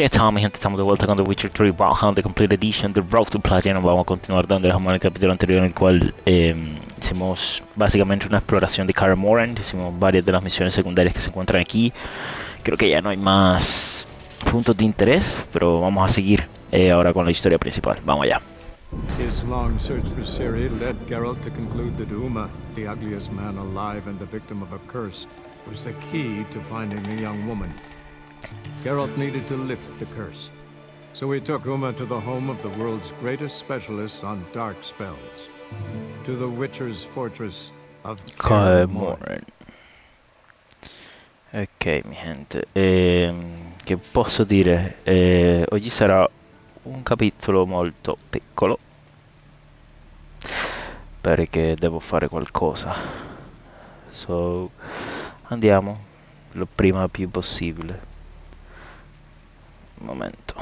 ¿Qué tal, mi gente? Estamos de vuelta con The Witcher 3 Valhalla, The Complete Edition, The Road to Platinum. Vamos a continuar donde dejamos en el capítulo anterior, en el cual hicimos básicamente una exploración de Kaer Morhen. Hicimos varias de las misiones secundarias que se encuentran aquí. Creo que ya no hay más puntos de interés, pero vamos a seguir ahora con la historia principal. Vamos allá. His long search for Ciri led Geralt to conclude that Uma, the ugliest man alive and the victim of a curse, was the key to finding the young woman. Geralt needed to lift the curse, so he took Uma to the home of the world's greatest specialists on dark spells, to the Witcher's fortress of Kaer Morhen. Ok, mi gente, che posso dire? Oggi sarà un capitolo molto piccolo perché devo fare qualcosa, so andiamo lo prima più possibile. Un momento.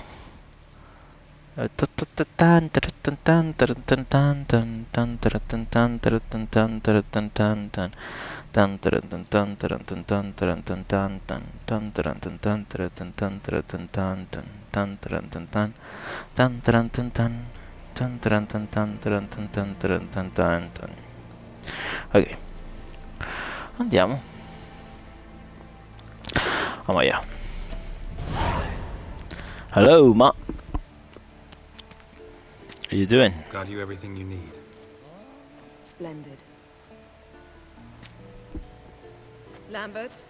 Ok, andiamo. Vamos allá. Hello, Ma. How you doing? Got you everything you need. Splendid. Lambert,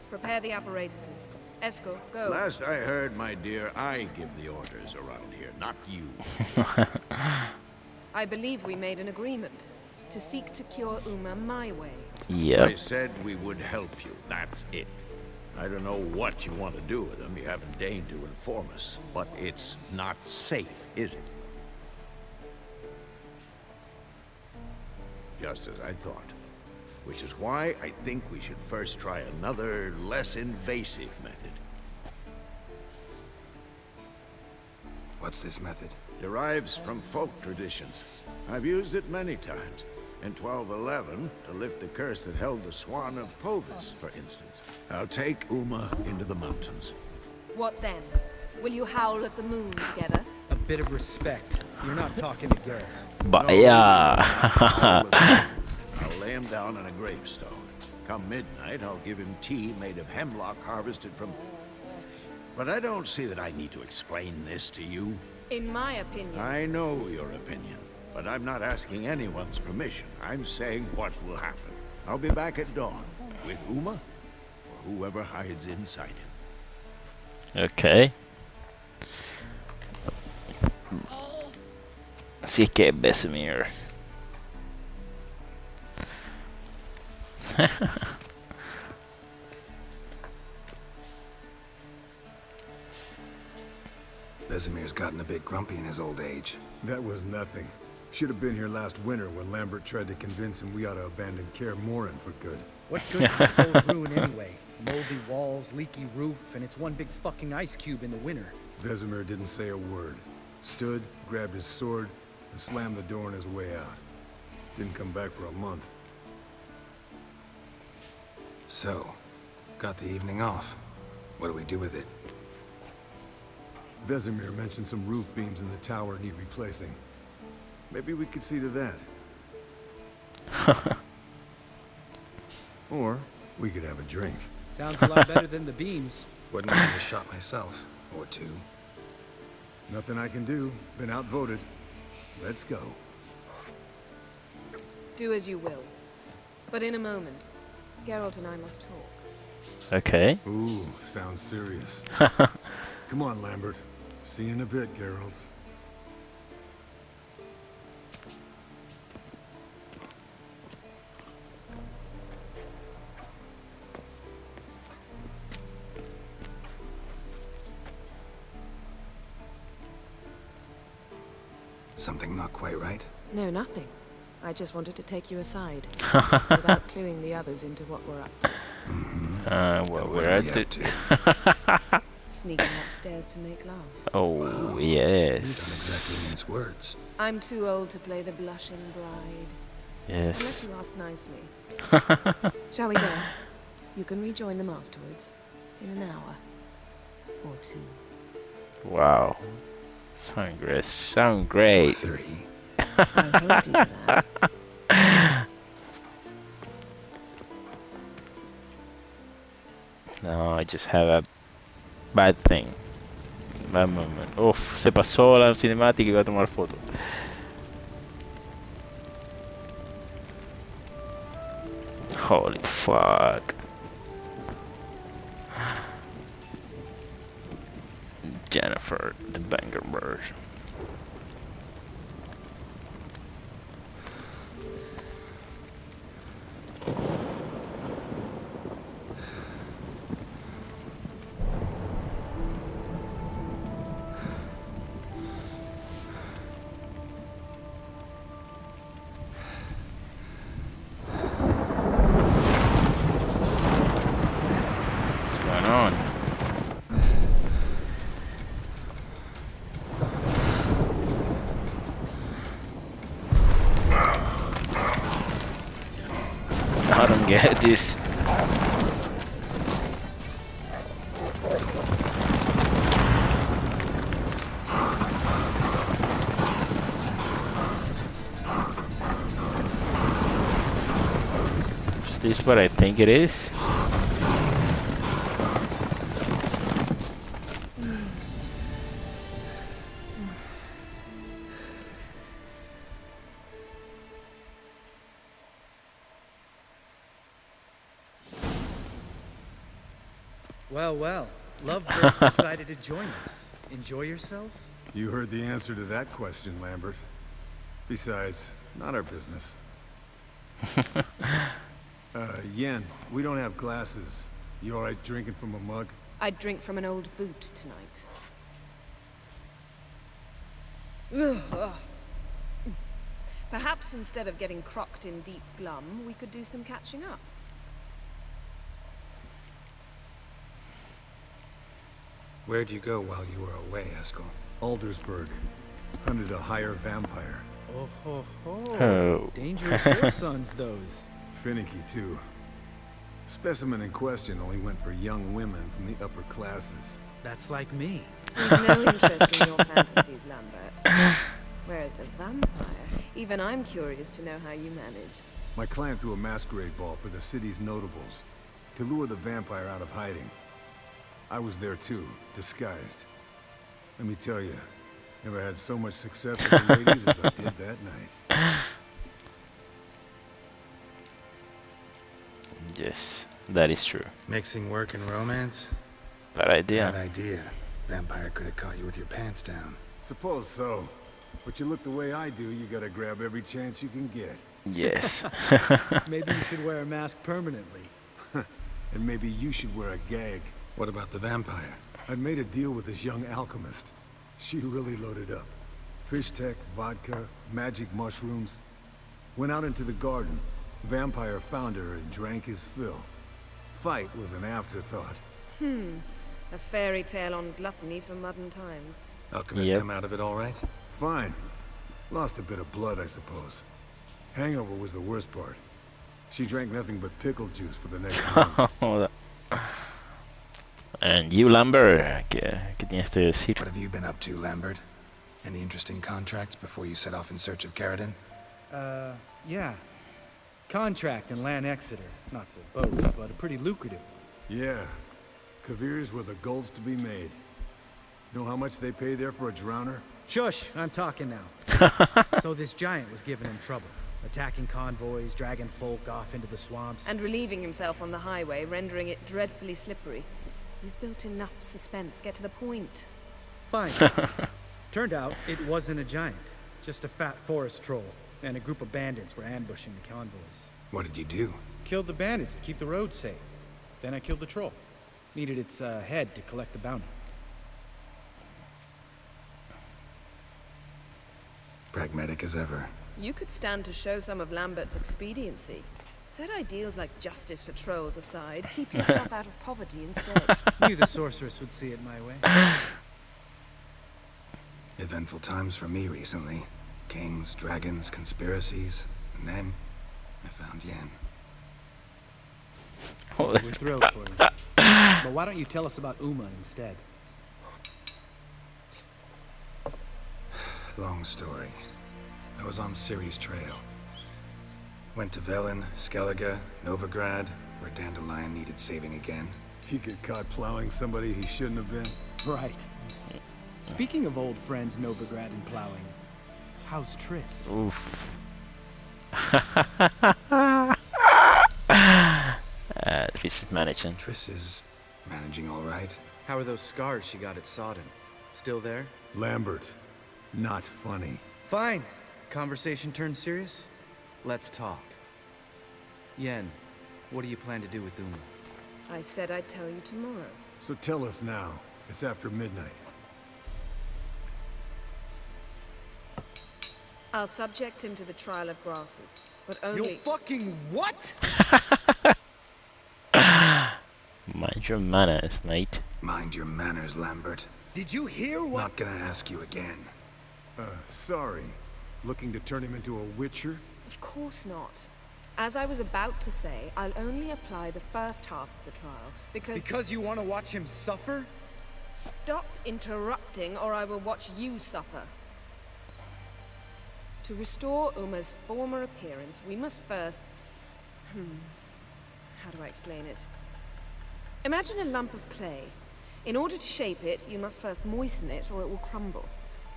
prepare the apparatuses. Esco, go. Last I heard, my dear, I give the orders around here, not you. I believe we made an agreement to seek to cure Uma my way. Yep. I said we would help you, that's it. I don't know what you want to do with them, you haven't deigned to inform us, but it's not safe, is it? Just as I thought. Which is why I think we should first try another, less invasive method. What's this method? Derives from folk traditions. I've used it many times. In 1211, to lift the curse that held the Swan of Povis, for instance. I'll take Uma into the mountains. What then? Will you howl at the moon together? A bit of respect. You're not talking to Geralt. Vaya. I'll lay him down on a gravestone. Come midnight, I'll give him tea made of hemlock harvested from... But I don't see that I need to explain this to you. In my opinion. I know your opinion, but I'm not asking anyone's permission. I'm saying what will happen. I'll be back at dawn, with Uma, or whoever hides inside him. Ok. Sì che è Vesemir. Vesemir's gotten a bit grumpy in his old age. That was nothing. Should have been here last winter when Lambert tried to convince him we ought to abandon Kaer Morhen for good. What good's this old ruin anyway? Moldy walls, leaky roof, and it's one big fucking ice cube in the winter. Vesemir didn't say a word. Stood, grabbed his sword, and slammed the door on his way out. Didn't come back for a month. So, got the evening off. What do we do with it? Vesemir mentioned some roof beams in the tower need replacing. Maybe we could see to that. Or we could have a drink. Sounds a lot better than the beams. Wouldn't mind a shot myself. Or two. Nothing I can do. Been outvoted. Let's go. Do as you will. But in a moment, Geralt and I must talk. Ok. Ooh, sounds serious. Come on, Lambert. See you in a bit, Geralt. Something not quite right? No, nothing. I just wanted to take you aside, without cluing the others into what we're up to. Well, And we're are at we the... up to? Sneaking upstairs to make love. Oh, Wow. Don't yes. exactly mince words. I'm too old to play the blushing bride. Unless Yes. you ask nicely. Shall we go? You can rejoin them afterwards. In an hour. Or two. Wow. Sound great. Sound great. 3. I'll hold you to that. No, I just have a bad thing. Bad moment. Uf, se pasó la cinemática y iba a tomar foto. Holy fuck. Jennifer, the banger bird. What's going on? I don't get this. Is this what I think it is? Well, well. Lovebirds decided to join us. Enjoy yourselves? You heard the answer to that question, Lambert. Besides, not our business. Yen, we don't have glasses. You alright drinking from a mug? I'd drink from an old boot tonight. Perhaps instead of getting crocked in deep glum, we could do some catching up. Where'd you go while you were away, Eskel? Aldersburg. Hunted a higher vampire. Oh ho ho. Oh. Dangerous horse sons, those. Finicky, too. Specimen in question only went for young women from the upper classes. That's like me. We've no interest in your fantasies, Lambert. Whereas the vampire, even I'm curious to know how you managed. My client threw a masquerade ball for the city's notables to lure the vampire out of hiding. I was there too, disguised. Let me tell you, never had so much success with the ladies as I did that night. Yes, that is true. Mixing work and romance? Bad idea. Bad idea. Vampire could have caught you with your pants down. Suppose so. But you look the way I do, you gotta grab every chance you can get. Yes. Maybe you should wear a mask permanently. And maybe you should wear a gag. What about the vampire? I'd made a deal with this young alchemist. She really loaded up. Fish tech, vodka, magic mushrooms. Went out into the garden. Vampire found her and drank his fill. Fight was an afterthought. A fairy tale on gluttony for modern times. Alchemist Yep. come out of it all right? Fine. Lost a bit of blood, I suppose. Hangover was the worst part. She drank nothing but pickle juice for the next month. And you, Lambert, ¿qué tienes que decir? What have you been up to, Lambert? Any interesting contracts before you set off in search of Carradine? Yeah. Contract in Lan Exeter. Not to boast, but a pretty lucrative one. Yeah. Kavir's were the golds to be made. Know how much they pay there for a drowner? Shush, I'm talking now. So this giant was giving him trouble. Attacking convoys, dragging folk off into the swamps. And relieving himself on the highway, rendering it dreadfully slippery. You've built enough suspense. Get to the point. Fine. Turned out it wasn't a giant. Just a fat forest troll. And a group of bandits were ambushing the convoys. What did you do? Killed the bandits to keep the road safe. Then I killed the troll. Needed its head to collect the bounty. Pragmatic as ever. You could stand to show some of Lambert's expediency. Set ideals like justice for trolls aside. Keep yourself out of poverty instead. Knew the sorceress would see it my way. Eventful times for me recently. Kings, dragons, conspiracies. And then, I found Yen. We're thrilled for you. But why don't you tell us about Uma instead? Long story. I was on Ciri's trail. Went to Velen, Skellige, Novigrad, where Dandelion needed saving again. He get caught plowing somebody he shouldn't have been. Right. Speaking of old friends Novigrad and plowing, how's Triss? Oof. Triss is managing. Triss is managing all right. How are those scars she got at Sodden? Still there? Lambert, not funny. Fine. Conversation turned serious? Let's talk. Yen, what do you plan to do with Uma? I said I'd tell you tomorrow. So tell us now. It's after midnight. I'll subject him to the trial of grasses, but only... You fucking what? Mind your manners, mate. Mind your manners, Lambert. Did you hear what? Not gonna ask you again. Sorry. Looking to turn him into a witcher? Of course not. As I was about to say, I'll only apply the first half of the trial, because... Because you want to watch him suffer? Stop interrupting, or I will watch you suffer. To restore Uma's former appearance, we must first... How do I explain it? Imagine a lump of clay. In order to shape it, you must first moisten it, or it will crumble.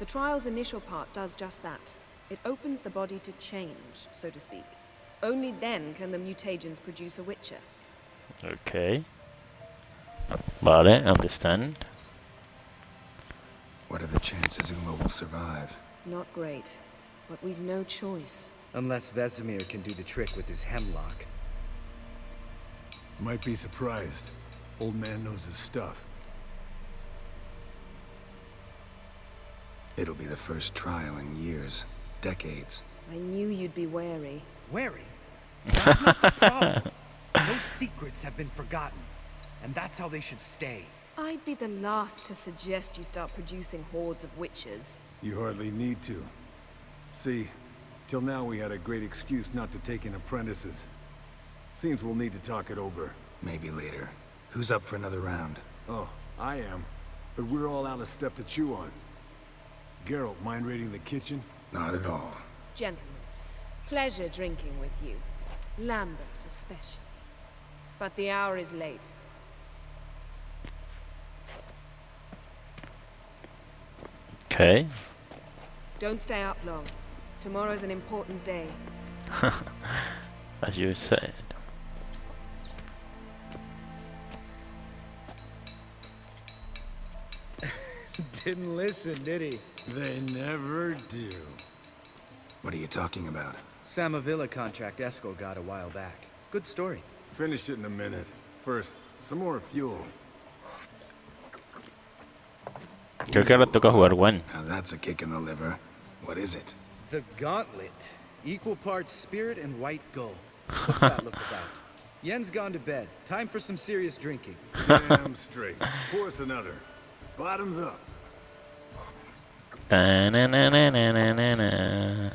The trial's initial part does just that. It opens the body to change, so to speak. Only then can the mutagens produce a witcher. Okay. Vale, understand. What are the chances Uma will survive? Not great, but we've no choice. Unless Vesemir can do the trick with his hemlock. Might be surprised. Old man knows his stuff. It'll be the first trial in years. Decades. I knew you'd be wary. Wary? That's not the problem. Those secrets have been forgotten, and that's how they should stay. I'd be the last to suggest you start producing hordes of witches. You hardly need to. See, till now we had a great excuse not to take in apprentices. Seems we'll need to talk it over. Maybe later. Who's up for another round? Oh, I am. But we're all out of stuff to chew on. Geralt, mind raiding the kitchen? Not at all. Gentlemen, pleasure drinking with you. Lambert especially. But the hour is late. Okay. Don't stay up long. Tomorrow's an important day. As you said. Didn't listen, did he? They never do. What are you talking about? Samavilla contract Eskel got a while back. Good story. Finish it in a minute. First, some more fuel. Creo que ahora toca jugar Gwen. Now that's a kick in the liver. What is it? The Gauntlet. Equal parts spirit and white gull. What's that look about? Yen's gone to bed. Time for some serious drinking. Damn straight. Pour us another. Bottoms up. Ta-na-na-na-na-na-na.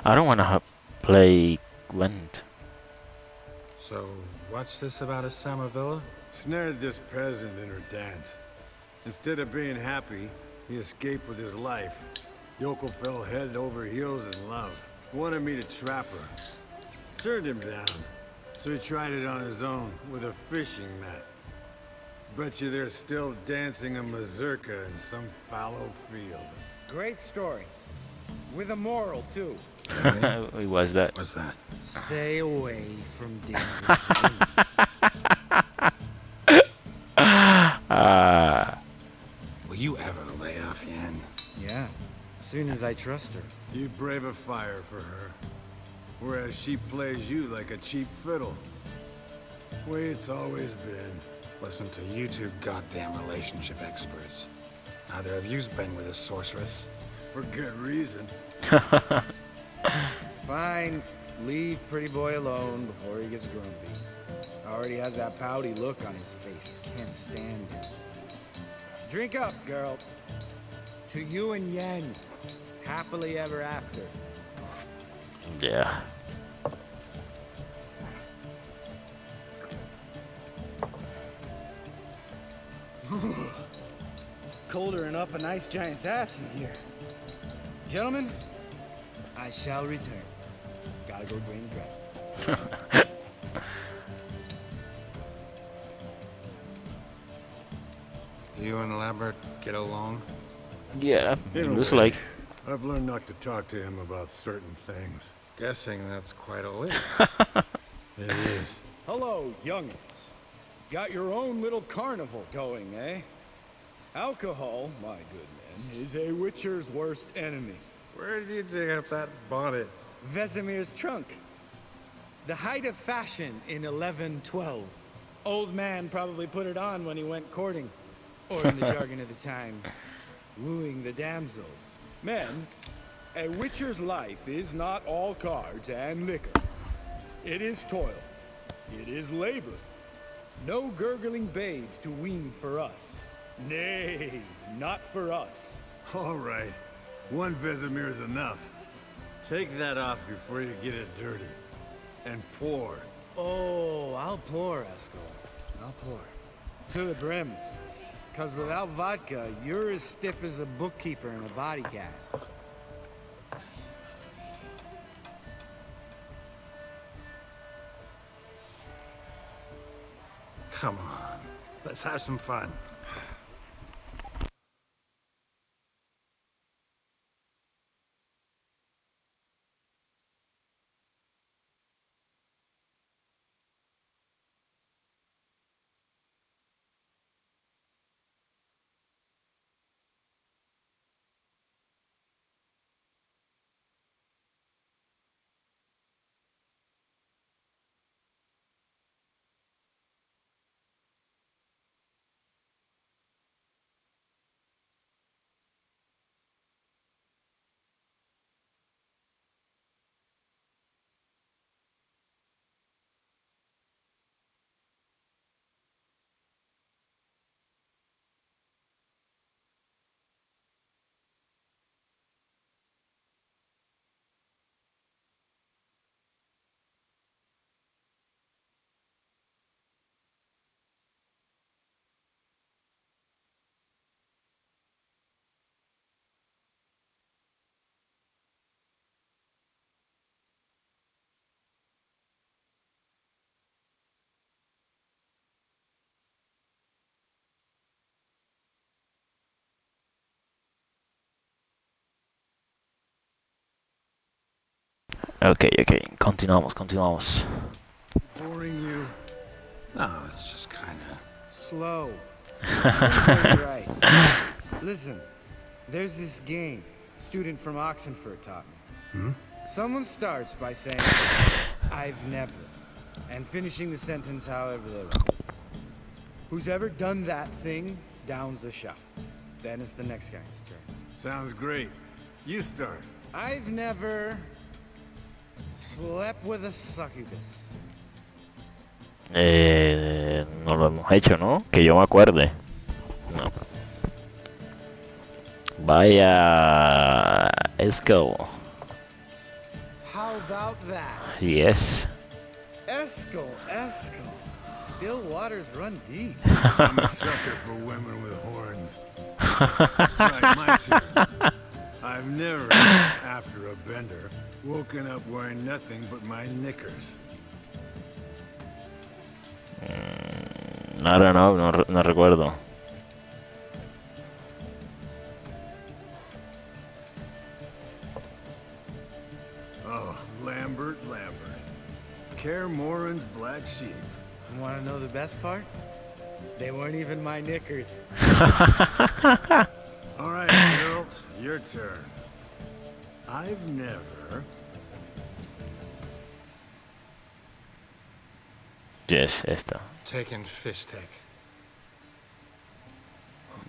I don't want to play Gwent. So, what's this about a Samavilla? Snared this peasant in her dance. Instead of being happy, he escaped with his life. Yoko fell head over heels in love. Wanted me to trap her. Turned him down. So he tried it on his own with a fishing net. Bet you they're still dancing a mazurka in some fallow field. Great story. With a moral, too. Who was that? What's that? Stay away from dangerous Will you ever lay off Yen? Yeah, as soon as I trust her. You brave a fire for her. Whereas she plays you like a cheap fiddle. Way it's always been. Listen to you two goddamn relationship experts. Neither of you's been with a sorceress. For good reason. Fine, leave pretty boy alone before he gets grumpy. Already has that pouty look on his face. Can't stand it. Drink up, girl. To you and Yen. Happily ever after. Yeah. Colder than up an ice giant's ass in here. Gentlemen, I shall return. Gotta go drain the dragon. You and Lambert get along? Yeah, In a looks way, like. I've learned not to talk to him about certain things. Guessing that's quite a list. It is. Hello, youngins. Got your own little carnival going, eh? Alcohol, my good men, is a witcher's worst enemy. Where did you dig up that bonnet? Vesemir's trunk. The height of fashion in 1112. Old man probably put it on when he went courting. Or in the jargon of the time, wooing the damsels. Men, a witcher's life is not all cards and liquor. It is toil. It is labor. No gurgling babes to wean for us. Nay, not for us. All right. One Vesemir's enough. Take that off before you get it dirty. And pour. Oh, I'll pour, Eskel. I'll pour. To the brim. 'Cause without vodka, you're as stiff as a bookkeeper in a body cast. Come on. Let's have some fun. Ok, continuamos. Boring you? No, it's just kinda... Slow. Everybody's right. Listen, there's this game. Student from Oxenford taught me. Someone starts by saying, I've never, and finishing the sentence however they want. Who's ever done that thing downs a shot. Then it's the next guy's turn. Sounds great. You start. I've never slept with a succubus. No lo hemos hecho, ¿no? Que yo me acuerde. No. Vaya. Let's go. How about that? Yes. Eskel. Still waters run deep. I'm a sucker for women with horns. Right, my turn. I've never, after a bender, woken up wearing nothing but my knickers. I don't know, no recuerdo. Oh, Lambert. Kaer Morhen's black sheep. You want to know the best part? They weren't even my knickers. All right, Geralt, your turn. I've never... Yes, esta. Taken fish take.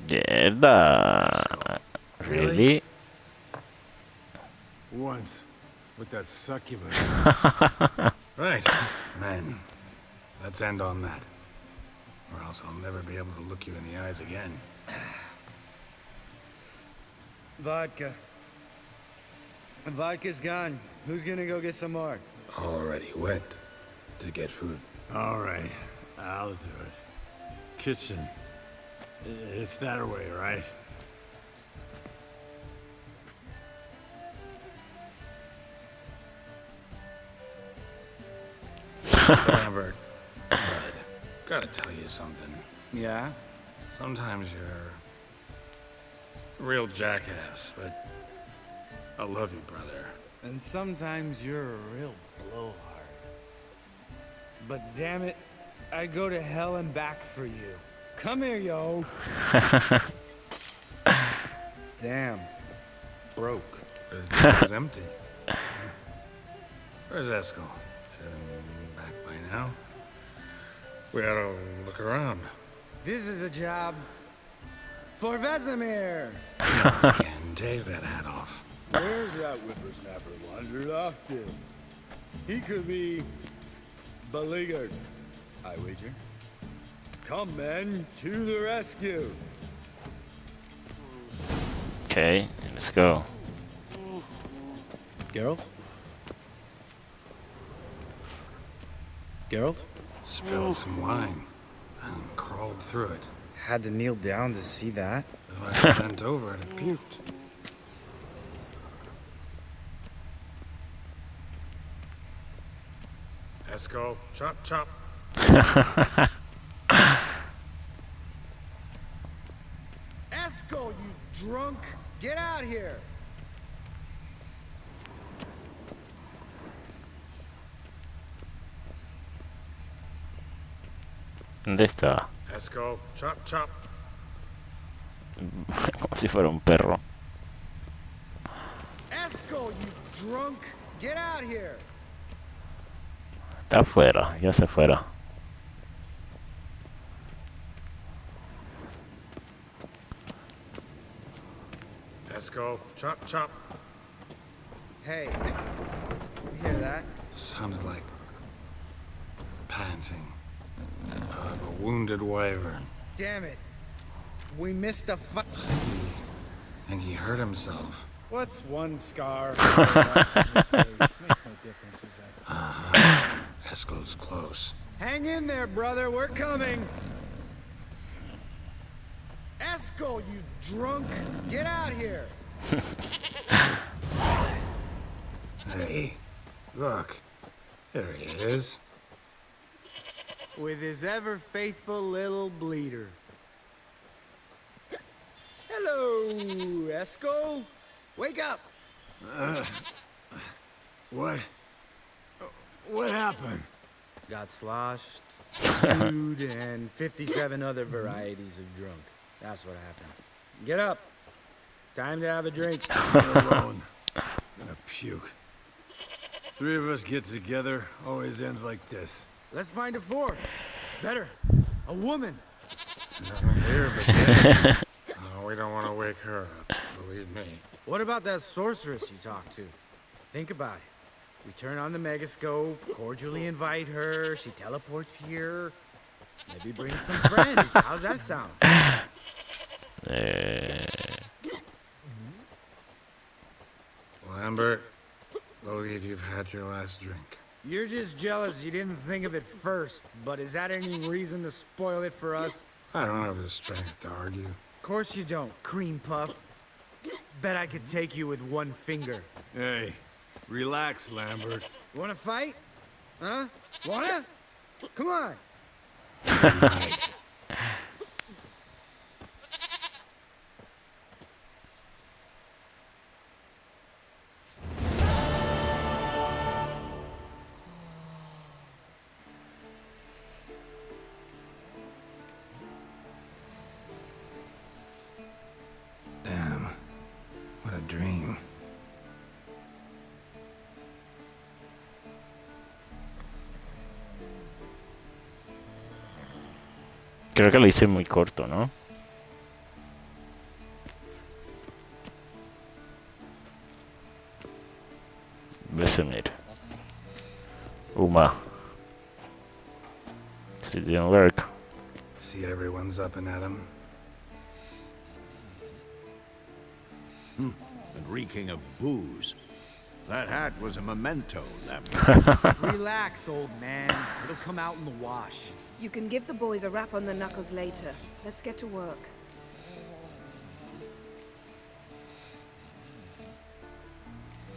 Mierda. Really? Once, with that succubus. Right. Men. Let's end on that. Or else I'll never be able to look you in the eyes again. Vodka. Vodka's gone. Who's gonna go get some more? Already went to get food. All right, I'll do it. Kitchen. It's that way, right? Lambert, bud, gotta tell you something. Yeah? Sometimes you're a real jackass, but I love you, brother. And sometimes you're a real blowhard. But damn it, I'd go to hell and back for you. Come here, yo. Damn. Broke. It was empty. Where's Eskel? Should have been back by now. We ought to look around. This is a job for Vesemir. And take that hat off. Where's that whippersnapper wandered off to? He could be beleaguered, I wager. Come, men, to the rescue. Okay, let's go. Geralt? Geralt? Spilled some wine and crawled through it. Had to kneel down to see that. Though I bent over and it puked. Eskel, chop chop. Eskel, you drunk! Get out here! ¿Dónde está? Eskel, chop chop. Como si fuera un perro. Eskel, you drunk! Get out here! Está afuera, ya se fuera. Eskel, chop chop. Hey, you hear that? Sounded like panting of a wounded wyvern. Damn it. We missed a I think he hurt himself. What's one scar? In this case? Makes no difference, is that? Eskel's close. Hang in there, brother. We're coming. Eskel, you drunk! Get out here! Hey, look. There he is. With his ever faithful little bleeder. Hello, Eskel. Wake up! What? What happened? Got sloshed, stewed, and 57 other varieties of drunk. That's what happened. Get up. Time to have a drink. Leave me alone. I'm gonna puke. Three of us get together, always ends like this. Let's find a fourth. Better. A woman. Nothing here but dead. We don't want to wake her up, believe me. What about that sorceress you talked to? Think about it. We turn on the megascope, cordially invite her, she teleports here. Maybe bring some friends. How's that sound? Lambert, believe you've had your last drink. You're just jealous you didn't think of it first, but is that any reason to spoil it for us? I don't have the strength to argue. Of course you don't, cream puff. Bet I could take you with one finger. Hey, relax, Lambert. Wanna fight? Huh? Wanna? Come on. Damn, what a dream. Creo que lo hice muy corto, ¿no? Vesemir. Uma. didn't work. See everyone's up and at 'em. And reeking of booze. That hat was a memento, Lambert. Relax, old man. It'll come out in the wash. You can give the boys a rap on the knuckles later. Let's get to work.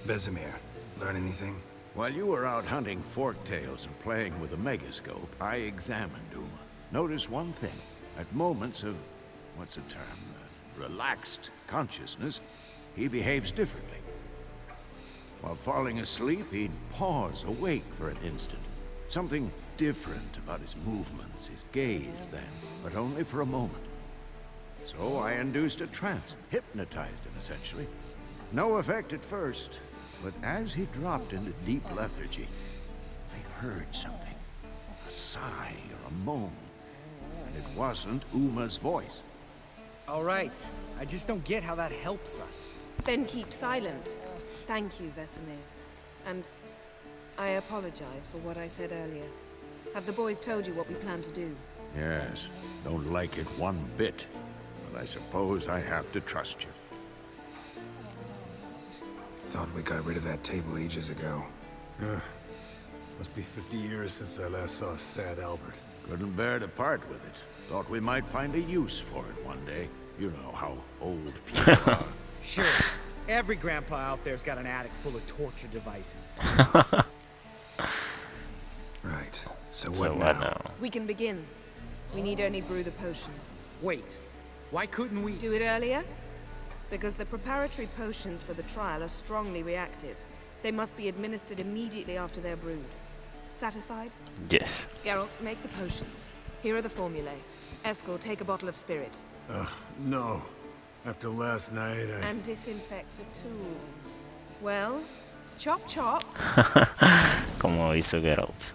Vesemir, learn anything? While you were out hunting forktails and playing with a megascope, I examined Uma. Noticed one thing. At moments of, what's the term, relaxed consciousness, he behaves differently. While falling asleep, he'd pause, awake for an instant. Something different about his movements, his gaze then, but only for a moment. So I induced a trance, hypnotized him essentially. No effect at first, but as he dropped into deep lethargy, I heard something. A sigh or a moan. And it wasn't Uma's voice. All right. I just don't get how that helps us. Then keep silent. Thank you, Vesemir. And I apologize for what I said earlier. Have the boys told you what we plan to do? Yes, don't like it one bit. But I suppose I have to trust you. Thought we got rid of that table ages ago. Must be 50 years since I last saw sad Albert. Couldn't bear to part with it. Thought we might find a use for it one day. You know how old people are. Sure. Every grandpa out there's got an attic full of torture devices. Right. So So what what now? now? We can begin. We need only brew the potions. Wait. Why couldn't we... Do it earlier? Because the preparatory potions for the trial are strongly reactive. They must be administered immediately after they're brewed. Satisfied? Yes. Geralt, make the potions. Here are the formulae. Eskel, take a bottle of spirit. No. After last night, And disinfect the tools. Well, chop chop. Como hizo Geralt.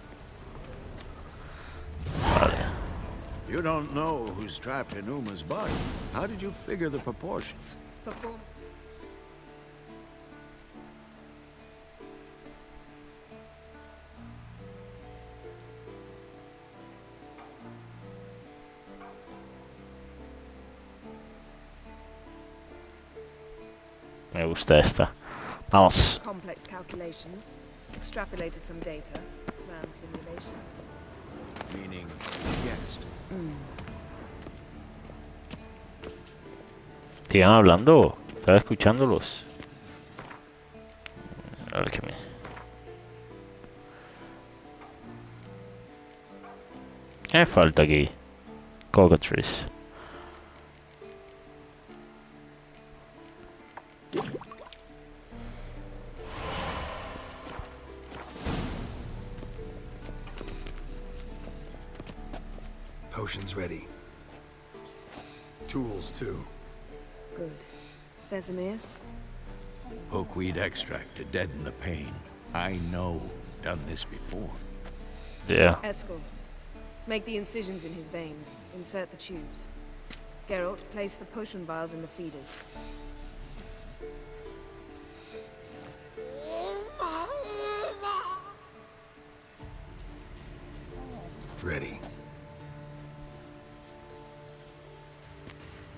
Vale. You don't know who's trapped in Uma's body. How did you figure the proportions? Perform. Me gusta esta. Vamos. Complex calculations. Extrapolated some data. Ran simulations. Meaning, guessed. Sigan hablando. Estaba escuchándolos. A ver qué me... ¿Qué me falta aquí? Cockatrice. Potions ready. tools too. Good. Vesemir? Hookweed extract to deaden the pain. I know. Done this before. Yeah. Eskel, make the incisions in his veins. Insert the tubes. Geralt, place the potion vials in the feeders. Ready.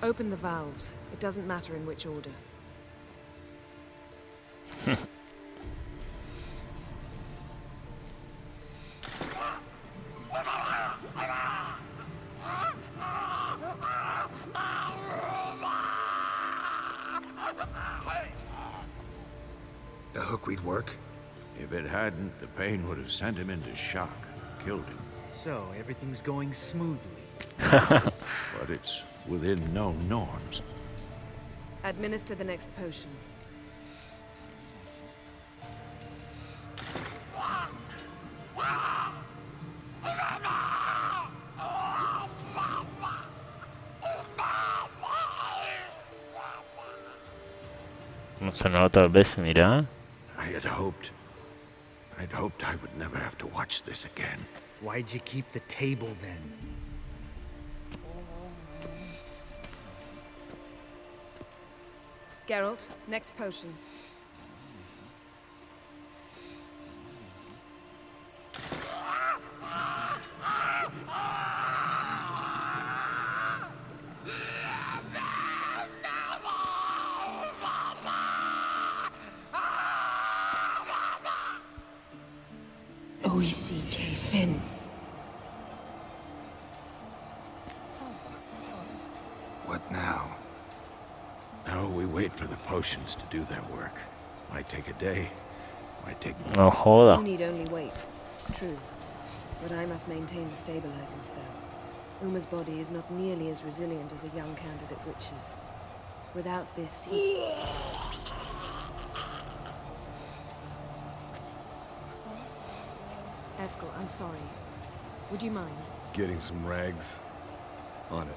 Open the valves. It doesn't matter in which order. The hookweed work? If it hadn't, the pain would have sent him into shock, killed him. So, everything's going smoothly. But it's within known norms. Administer the next potion. No sonaba tal vez, mira. I'd hoped I would never have to watch this again. Why'd you keep the table then? Geralt, next potion. Finn. What now? Now we wait for the potions to do their work. Might take a day, might take more. No joda. You need only wait. True. But I must maintain the stabilizing spell. Uma's body is not nearly as resilient as a young candidate witch's. Without this, he... Eskel, I'm sorry. Would you mind? Getting some rags. On it.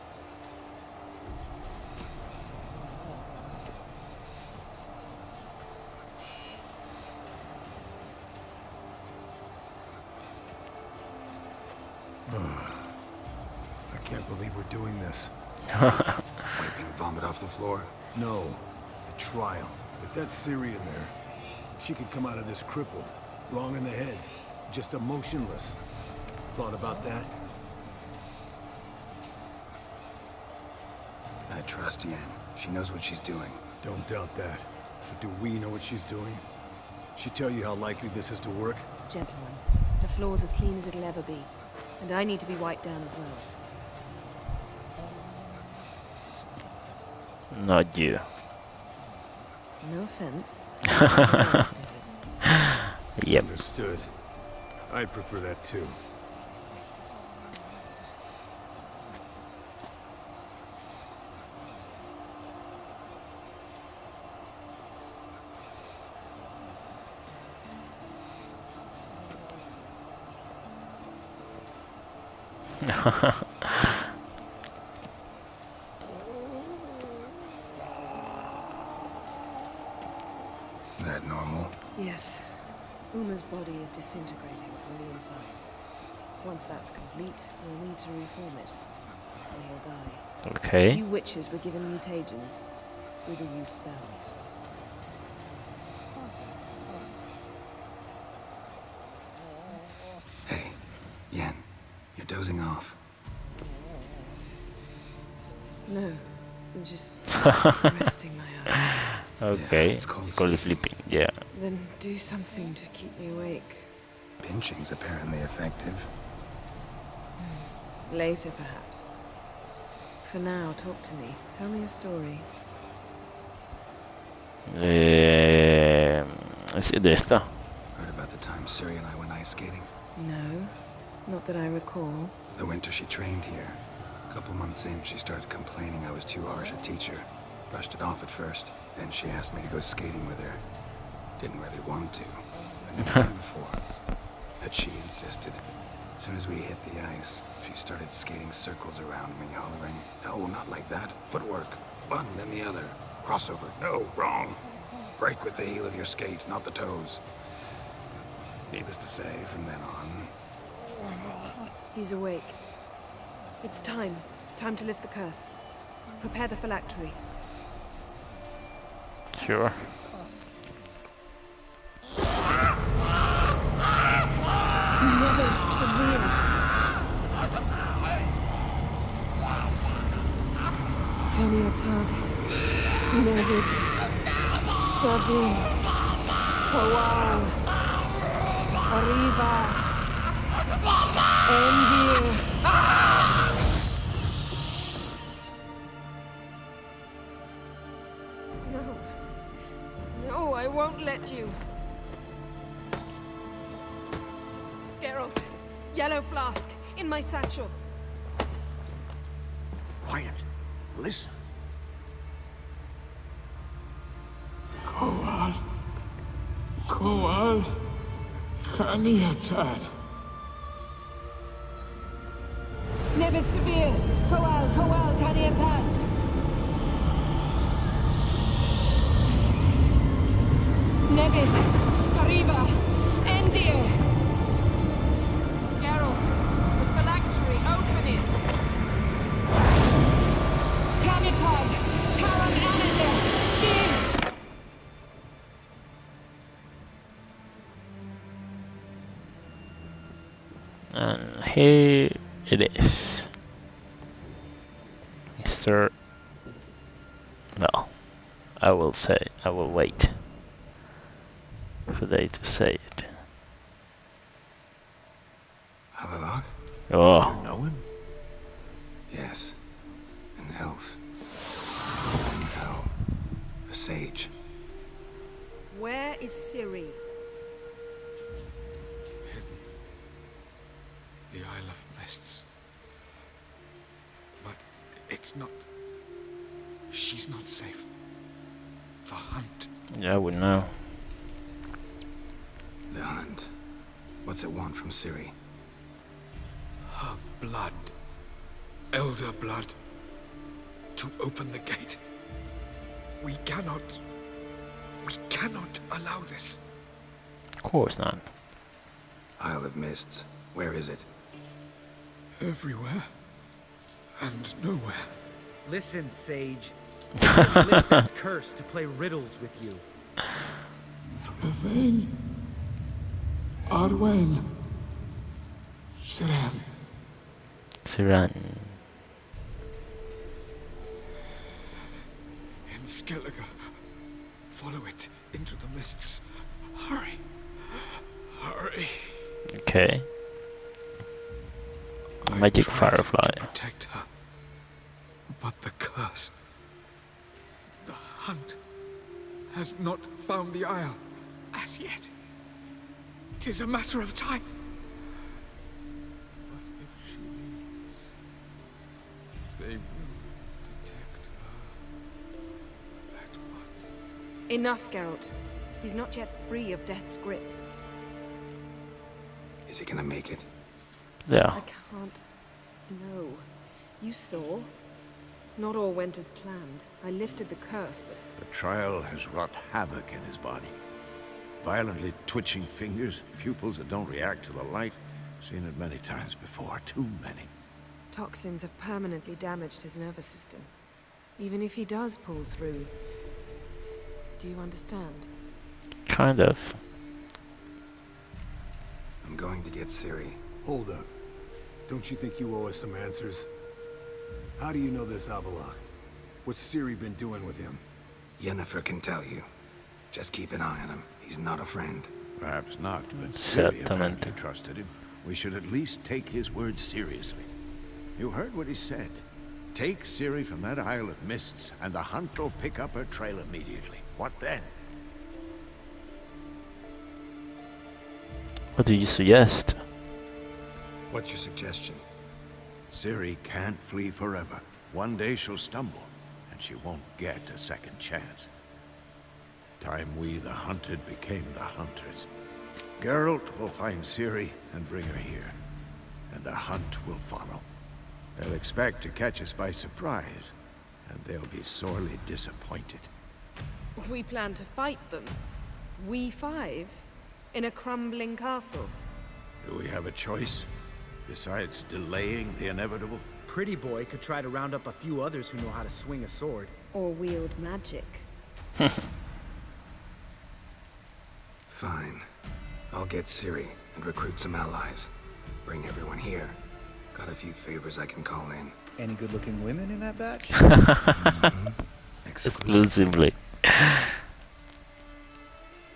I can't believe we're doing this. Wiping vomit off the floor? No, the trial. If that's Ciri in there, she could come out of this crippled, wrong in the head, just emotionless. Thought about that? I trust Yen. She knows what she's doing. Don't doubt that. But do we know what she's doing? She tell you how likely this is to work? Gentlemen, the floor's as clean as it'll ever be. And I need to be wiped down as well. Not you. No offense. Yep. Understood. I'd prefer that too. That normal? Yes. Uma's body is disintegrating from the inside. Once that's complete, we'll need to reform it. Or he'll die. Okay. You witches were given mutagens. We will use spells. Hey, Yen, you're dozing off. No, I'm just resting my eyes. Okay. Yeah, it's called Called sleeping. Yeah. Then do something to keep me awake. Pinching's apparently effective. Later, perhaps. For now, talk to me. Tell me a story. Sí, de esta. Heard about the time Ciri and I went ice skating? No, not that I recall. The winter she trained here. A couple months in, she started complaining I was too harsh a teacher. Brushed it off at first. Then she asked me to go skating with her. Didn't really want to. I'd never been before. But she insisted. As soon as we hit the ice, she started skating circles around me, hollering, "No, not like that. Footwork. One, then the other. Crossover. No, wrong. Break with the heel of your skate, not the toes." Needless to say, from then on... He's awake. It's time. Time to lift the curse. Prepare the phylactery. Sure. Never severe. Keniatag. Nevid. Savi. Kawal. Arriva. Envir. No. No, I won't let you. Geralt, yellow flask, in my satchel. Quiet. Listen. Kowal. Kowal. Kaniatad. Nevid Severe, Kowal, Kowal, Kaniatad. Nevid, Arriva, Endir. Geralt, the phylactery, open it. Kaniatad, Taran Anandir, Div. And here it is. Mr. No, I will wait for they to say it. Havelock? Oh, You know him? Yes. An elf. And hell. A sage. Where is Ciri? The Isle of Mists. But it's not... She's not safe. The hunt. yeah, I wouldn't know. The hunt. What's it want from Ciri? Her blood. Elder blood. To open the gate. We cannot allow this. Of course not. Isle of Mists. Where is it? Everywhere. And nowhere. Listen, Sage. I lived that curse to play riddles with you. Yvain. Arwen. Siran. Siran. In Skellige. Follow it into the mists. Hurry. Hurry. Okay. I Magic tried firefly. to protect her. But the curse. The hunt has not found the Isle as yet. It is a matter of time. But if she leaves, they will detect her at once. Enough, Geralt. He's not yet free of death's grip. Is he gonna make it? Yeah. I can't... No. You saw? Not all went as planned. I lifted the curse, but... The trial has wrought havoc in his body. Violently twitching fingers, pupils that don't react to the light. Seen it many times before, too many. Toxins have permanently damaged his nervous system. Even if he does pull through... Do you understand? Kind of. I'm going to get Ciri. Hold up. Don't you think you owe us some answers? How do you know this Havelock? What's Ciri been doing with him? Yennefer can tell you. Just keep an eye on him. He's not a friend. Perhaps not, but Ciri Certamente. apparently trusted him. We should at least take his words seriously. You heard what he said. Take Ciri from that Isle of Mists, and the hunt will pick up her trail immediately. What then? What do you suggest? What's your suggestion? Ciri can't flee forever. One day she'll stumble, and she won't get a second chance. Time we, the hunted, became the hunters. Geralt will find Ciri and bring her here, and the hunt will follow. They'll expect to catch us by surprise, and they'll be sorely disappointed. We plan to fight them. We five? In a crumbling castle? Do we have a choice? Besides delaying the inevitable? Pretty boy could try to round up a few others who know how to swing a sword. Or wield magic? Fine. I'll get Ciri and recruit some allies. Bring everyone here. Got a few favors I can call in. Any good-looking women in that batch? Exclusively.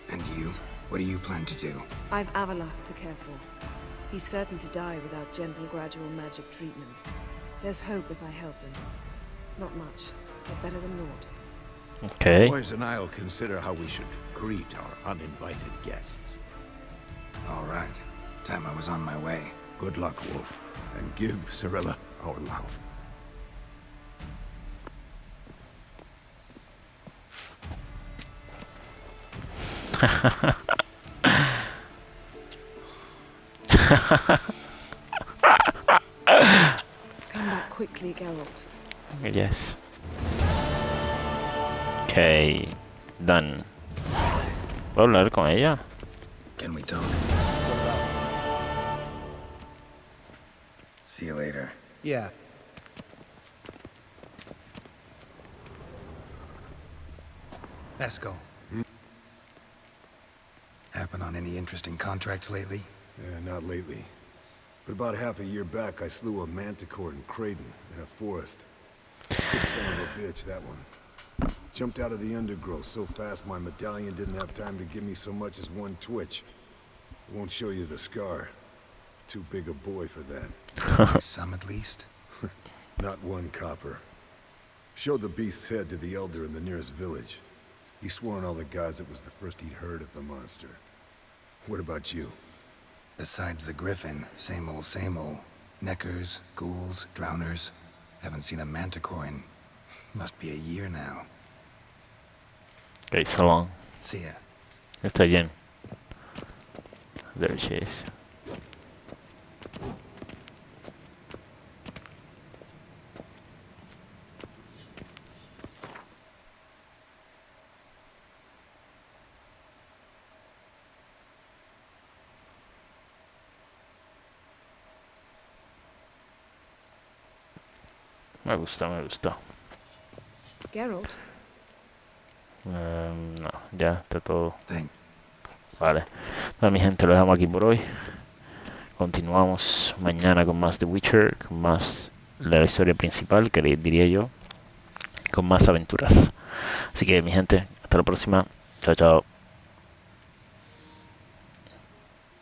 And you? What do you plan to do? I've Havelock to care for. He's certain to die without gentle, gradual magic treatment. There's hope if I help him. Not much, but better than naught. Okay. Boys and I'll consider how we should greet our uninvited guests. All right. Time I was on my way. Good luck, Wolf, and give Cirilla our love. Come back quickly, Geralt. Yes. Okay. Done. ¿Puedo hablar con ella? Can we talk? See you later. Yeah. Let's go. Happen on any interesting contracts lately? Yeah, not lately. But about half a year back, I slew a manticore in Creighton, in a forest. Good son of a bitch, that one. Jumped out of the undergrowth so fast my medallion didn't have time to give me so much as one twitch. I won't show you the scar. Too big a boy for that. Some at least? Not one copper. Showed the beast's head to the elder in the nearest village. He swore on all the gods it was the first he'd heard of the monster. What about you? Besides the griffin, same old, same old. Neckers, ghouls, drowners. Haven't seen a manticore in... must be a year now. Okay, so long. See ya. Está lleno. There she is. Me gusta, me gusta. Geralt? No, ya está todo. Thank. Vale. Bueno, mi gente, lo dejamos aquí por hoy. Continuamos mañana con más The Witcher, con más la historia principal, que diría yo, con más aventuras. Así que, mi gente, hasta la próxima. Chao, chao.